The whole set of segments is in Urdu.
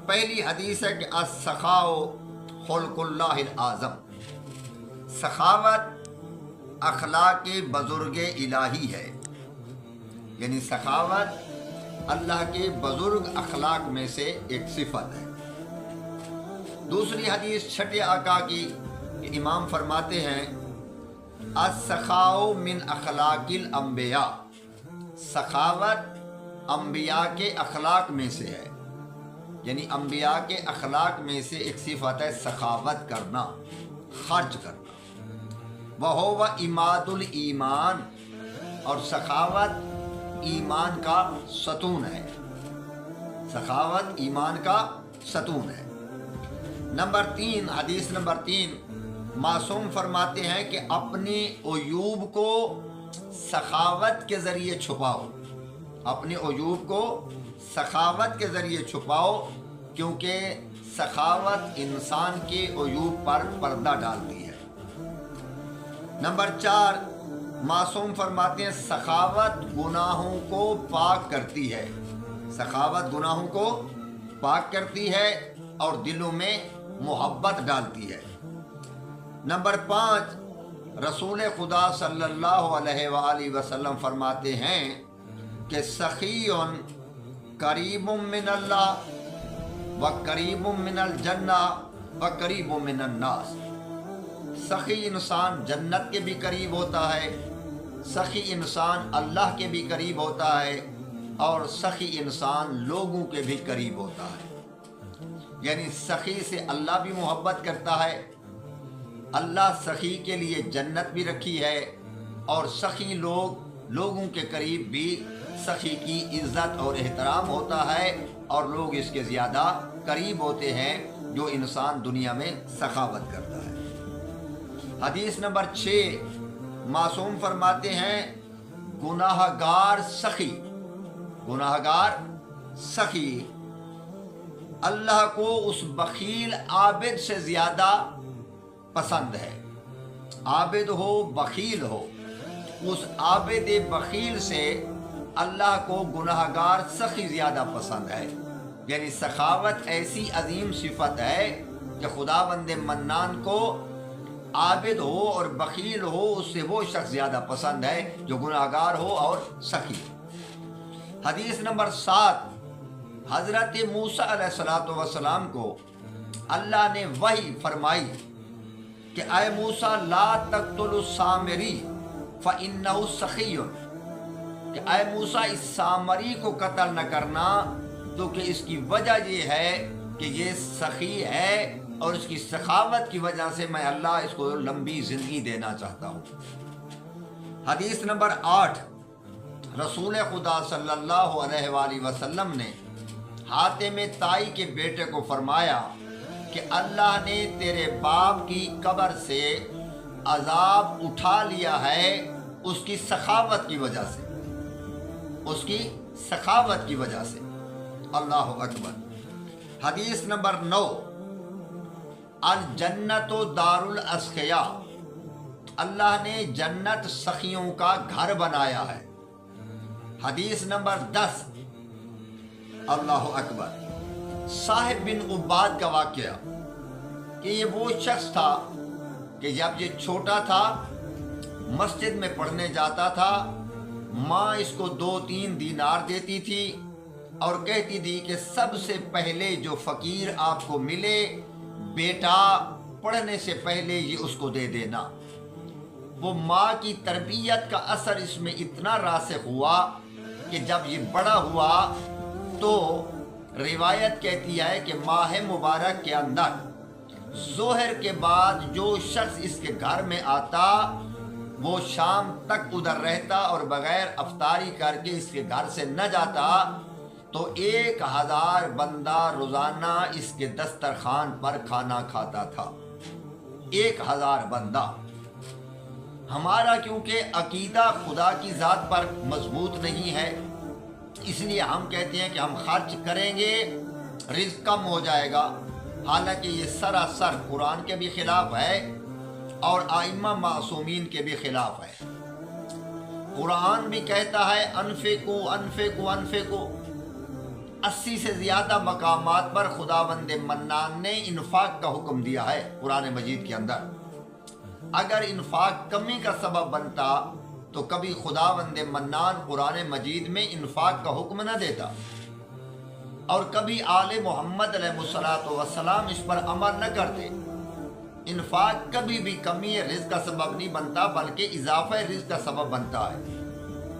پہلی حدیث ہے کہ السخاء خلق اللہ الاعظم، سخاوت اخلاق بزرگ الہی ہے، یعنی سخاوت اللہ کے بزرگ اخلاق میں سے ایک صفت ہے۔ دوسری حدیث چھٹے آقا کی کہ امام فرماتے ہیں السخاء من اخلاق الانبیاء، سخاوت انبیاء کے اخلاق میں سے ہے، یعنی انبیاء کے اخلاق میں سے ایک صفت ہے سخاوت کرنا، خرچ کرنا۔ وَهُوَ عماد الایمان، اور سخاوت ایمان کا ستون ہے، سخاوت ایمان کا ستون ہے۔ نمبر 3، حدیث نمبر 3، معصوم فرماتے ہیں کہ اپنے عیوب کو سخاوت کے ذریعے چھپاؤ، اپنے عیوب کو سخاوت کے ذریعے چھپاؤ، کیونکہ سخاوت انسان کے عیوب پر پردہ ڈالتی ہے۔ نمبر 4، معصوم فرماتے ہیں سخاوت گناہوں کو پاک کرتی ہے، سخاوت گناہوں کو پاک کرتی ہے اور دلوں میں محبت ڈالتی ہے۔ نمبر 5، رسول خدا صلی اللہ علیہ وآلہ وسلم فرماتے ہیں کہ سخی قریب من اللہ و قریب من الجنہ و قریب من الناس، سخی انسان جنت کے بھی قریب ہوتا ہے، سخی انسان اللہ کے بھی قریب ہوتا ہے، اور سخی انسان لوگوں کے بھی قریب ہوتا ہے۔ یعنی سخی سے اللہ بھی محبت کرتا ہے، اللہ سخی کے لیے جنت بھی رکھی ہے، اور سخی لوگوں کے قریب بھی سخی کی عزت اور احترام ہوتا ہے، اور لوگ اس کے زیادہ قریب ہوتے ہیں جو انسان دنیا میں سخاوت کرتا ہے۔ حدیث نمبر 6، معصوم فرماتے ہیں گناہ گار سخی، گناہ گار سخی اللہ کو اس بخیل عابد سے زیادہ پسند ہے، عابد ہو بخیل ہو، اس عابد بخیل سے اللہ کو گناہ گار سخی زیادہ پسند ہے۔ یعنی سخاوت ایسی عظیم صفت ہے کہ خداوند منان کو عابد ہو اور بخیل ہو اس سے وہ شخص زیادہ پسند ہے جو گناہ گار ہو اور سخی۔ حدیث نمبر 7، حضرت موسیٰ علیہ السلام کو اللہ نے وحی فرمائی کہ اے موسیٰ لا تقتلوا السامری فإنہ سخی، کہ اے موسیٰ اس سامری کو قتل نہ کرنا تو کہ اس کی وجہ یہ ہے کہ یہ سخی ہے، اور اس کی سخاوت کی وجہ سے میں اللہ اس کو لمبی زندگی دینا چاہتا ہوں۔ حدیث نمبر 8، رسول خدا صلی اللہ علیہ وآلہ وسلم نے حاتم طائی کے بیٹے کو فرمایا کہ اللہ نے تیرے باپ کی قبر سے عذاب اٹھا لیا ہے اس کی سخاوت کی وجہ سے، اس کی سخاوت کی وجہ سے۔ اللہ اکبر۔ حدیث نمبر 9، الجنت دار الاسخیاء، اللہ نے جنت سخیوں کا گھر بنایا ہے۔ حدیث نمبر 10، اللہ اکبر، صاحب بن عباد کا واقعہ کہ یہ وہ شخص تھا کہ جب یہ چھوٹا تھا مسجد میں پڑھنے جاتا تھا، ماں اس کو 2-3 دینار دیتی تھی اور کہتی تھی کہ سب سے پہلے جو فقیر آپ کو ملے بیٹا پڑھنے سے پہلے یہ اس کو دے دینا۔ وہ ماں کی تربیت کا اثر اس میں اتنا راسخ ہوا کہ جب یہ بڑا ہوا تو روایت کہتی ہے کہ ماہ مبارک کے اندر ظہر کے بعد جو شخص اس کے گھر میں آتا وہ شام تک ادھر رہتا اور بغیر افطاری کر کے اس کے گھر سے نہ جاتا تو 1000 بندہ روزانہ اس کے دسترخوان پر کھانا کھاتا تھا۔ 1000 بندہ۔ ہمارا کیونکہ عقیدہ خدا کی ذات پر مضبوط نہیں ہے، اس لیے ہم کہتے ہیں کہ ہم خرچ کریں گے رزق کم ہو جائے گا، حالانکہ یہ سراسر قرآن کے بھی خلاف ہے اور ائمہ معصومین کے بھی خلاف ہے۔ قرآن بھی کہتا ہے انفقوا انفقوا انفقوا، 80 سے زیادہ مقامات پر خداوند منان نے انفاق کا حکم دیا ہے قرآن مجید کے اندر۔ اگر انفاق کمی کا سبب بنتا تو کبھی خداوند منان قرآن مجید میں انفاق کا حکم نہ دیتا، اور کبھی آل محمد علیہ الصلوۃ والسلام اس پر عمل نہ کرتے۔ انفاق کبھی بھی کمی رزق کا سبب نہیں بنتا، بلکہ اضافہ رزق کا سبب بنتا ہے۔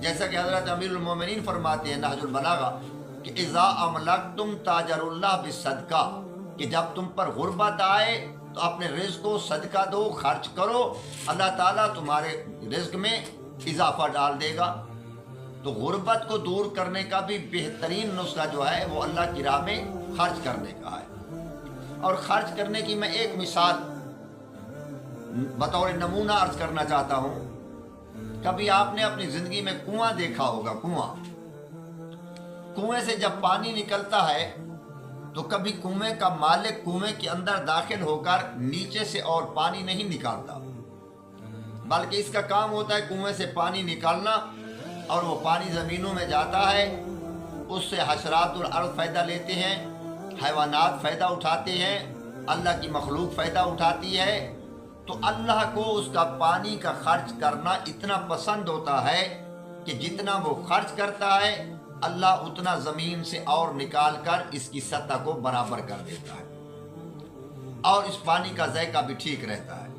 جیسا کہ حضرت امیر المومنین فرماتے ہیں نہج البلاغہ کہ اذا املکتم تاجر اللہ بالصدقہ، کہ جب تم پر غربت آئے تو اپنے رزق کو صدقہ دو، خرچ کرو، اللہ تعالیٰ تمہارے رزق میں اضافہ ڈال دے گا۔ تو غربت کو دور کرنے کا بھی بہترین نسخہ جو ہے وہ اللہ کی راہ میں خرچ کرنے کا ہے۔ اور خرچ کرنے کی میں ایک مثال بطور نمونہ عرض کرنا چاہتا ہوں۔ کبھی آپ نے اپنی زندگی میں کنواں دیکھا ہوگا، کنویں سے جب پانی نکلتا ہے تو کبھی کنویں کا مالک کنویں کے اندر داخل ہو کر نیچے سے اور پانی نہیں نکالتا، بلکہ اس کا کام ہوتا ہے کنویں سے پانی نکالنا، اور وہ پانی زمینوں میں جاتا ہے، اس سے حشرات الارض فائدہ لیتے ہیں، حیوانات فائدہ اٹھاتے ہیں، اللہ کی مخلوق فائدہ اٹھاتی ہے۔ تو اللہ کو اس کا پانی کا خرچ کرنا اتنا پسند ہوتا ہے کہ جتنا وہ خرچ کرتا ہے اللہ اتنا زمین سے اور نکال کر اس کی سطح کو برابر کر دیتا ہے، اور اس پانی کا ذائقہ بھی ٹھیک رہتا ہے۔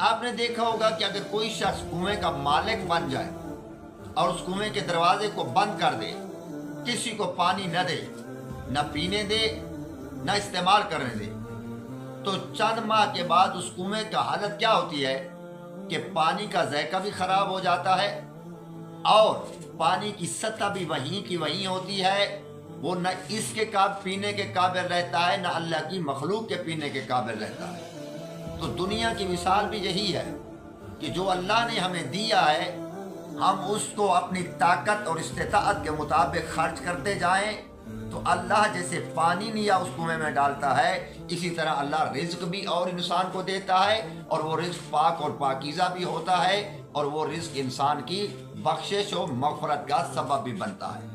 آپ نے دیکھا ہوگا کہ اگر کوئی شخص کنویں کا مالک بن جائے اور اس کنویں کے دروازے کو بند کر دے، کسی کو پانی نہ دے، نہ پینے دے، نہ استعمال کرنے دے، تو چند ماہ کے بعد اس کنویں کا حالت کیا ہوتی ہے کہ پانی کا ذائقہ بھی خراب ہو جاتا ہے، اور پانی کی سطح بھی وہیں کی وہیں ہوتی ہے، وہ نہ اس کے پینے کے قابل رہتا ہے، نہ اللہ کی مخلوق کے پینے کے قابل رہتا ہے۔ تو دنیا کی مثال بھی یہی ہے کہ جو اللہ نے ہمیں دیا ہے ہم اس کو اپنی طاقت اور استطاعت کے مطابق خرچ کرتے جائیں، تو اللہ جیسے پانی لیا اس کنویں میں ڈالتا ہے، اسی طرح اللہ رزق بھی اور انسان کو دیتا ہے، اور وہ رزق پاک اور پاکیزہ بھی ہوتا ہے، اور وہ رزق انسان کی بخشش و مغفرت کا سبب بھی بنتا ہے۔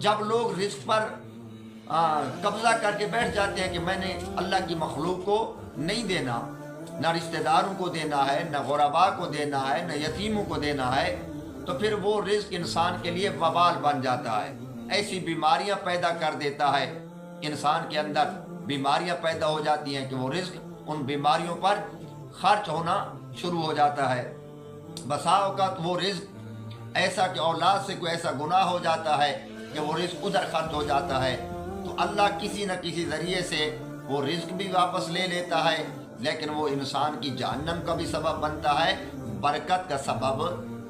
جب لوگ رزق پر قبضہ کر کے بیٹھ جاتے ہیں کہ میں نے اللہ کی مخلوق کو نہیں دینا، نہ رشتہ داروں کو دینا ہے، نہ غرباء کو دینا ہے، نہ یتیموں کو دینا ہے، تو پھر وہ رزق انسان کے لیے وبال بن جاتا ہے، ایسی بیماریاں پیدا کر دیتا ہے، انسان کے اندر بیماریاں پیدا ہو جاتی ہیں کہ وہ رزق ان بیماریوں پر خرچ ہونا شروع ہو جاتا ہے۔ بسا اوقات وہ رزق ایسا کہ اولاد سے کوئی ایسا گناہ ہو جاتا ہے کہ وہ رزق ادھر خرچ ہو جاتا ہے، تو اللہ کسی نہ کسی ذریعے سے وہ رزق بھی واپس لے لیتا ہے، لیکن وہ انسان کی جہنم کا بھی سبب بنتا ہے، برکت کا سبب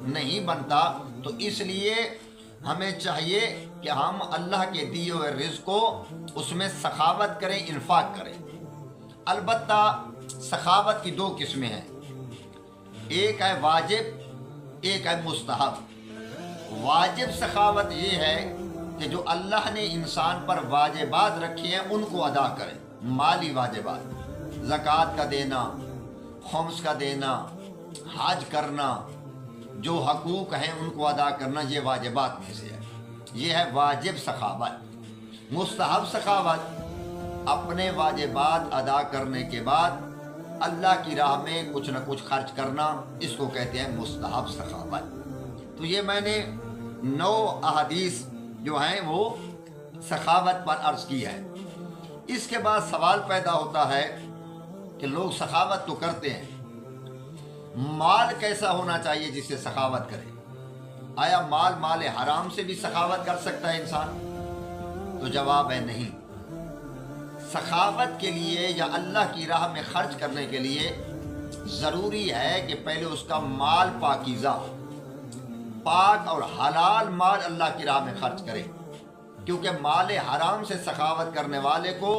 نہیں بنتا۔ تو اس لیے ہمیں چاہیے کہ ہم اللہ کے دیے ہوئے رزق کو اس میں سخاوت کریں، انفاق کریں۔ البتہ سخاوت کی دو قسمیں ہیں، ایک ہے واجب، ایک ہے مستحب۔ واجب سخاوت یہ ہے کہ جو اللہ نے انسان پر واجبات رکھے ہیں ان کو ادا کریں، مالی واجبات، زکوٰۃ کا دینا، خمس کا دینا، حج کرنا، جو حقوق ہیں ان کو ادا کرنا، یہ واجبات میں سے ہے، یہ ہے واجب سخاوت۔ مستحب سخاوت اپنے واجبات ادا کرنے کے بعد اللہ کی راہ میں کچھ نہ کچھ خرچ کرنا، اس کو کہتے ہیں مستحب سخاوت۔ تو یہ میں نے 9 احادیث جو ہیں وہ سخاوت پر عرض کی ہے۔ اس کے بعد سوال پیدا ہوتا ہے کہ لوگ سخاوت تو کرتے ہیں، مال کیسا ہونا چاہیے جس سے سخاوت کرے؟ آیا مال حرام سے بھی سخاوت کر سکتا ہے انسان؟ تو جواب ہے نہیں۔ سخاوت کے لیے یا اللہ کی راہ میں خرچ کرنے کے لیے ضروری ہے کہ پہلے اس کا مال پاکیزہ ہو، پاک اور حلال مال اللہ کی راہ میں خرچ کرے، کیونکہ مال حرام سے سخاوت کرنے والے کو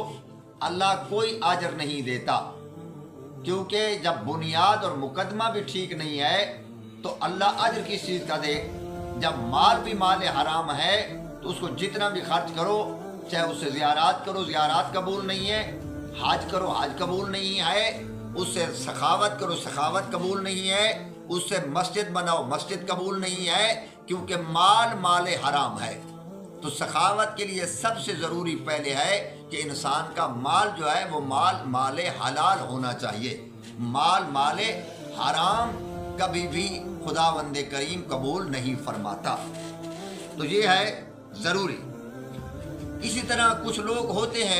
اللہ کوئی اجر نہیں دیتا، کیونکہ جب بنیاد اور مقدمہ بھی ٹھیک نہیں ہے تو اللہ اجر کس چیز کا دے؟ جب مال بھی مال حرام ہے تو اس کو جتنا بھی خرچ کرو، چاہے اس سے زیارات کرو، زیارات قبول نہیں ہے، حج کرو، حج قبول نہیں ہے، اس سے سخاوت کرو، سخاوت قبول نہیں ہے، اس سے مسجد بناؤ، مسجد قبول نہیں ہے، کیونکہ مال حرام ہے۔ تو سخاوت کے لیے سب سے ضروری پہلے ہے کہ انسان کا مال جو ہے وہ مال حلال ہونا چاہیے. مال حرام کبھی بھی خداوند کریم قبول نہیں فرماتا. تو یہ ہے ضروری. اسی طرح کچھ لوگ ہوتے ہیں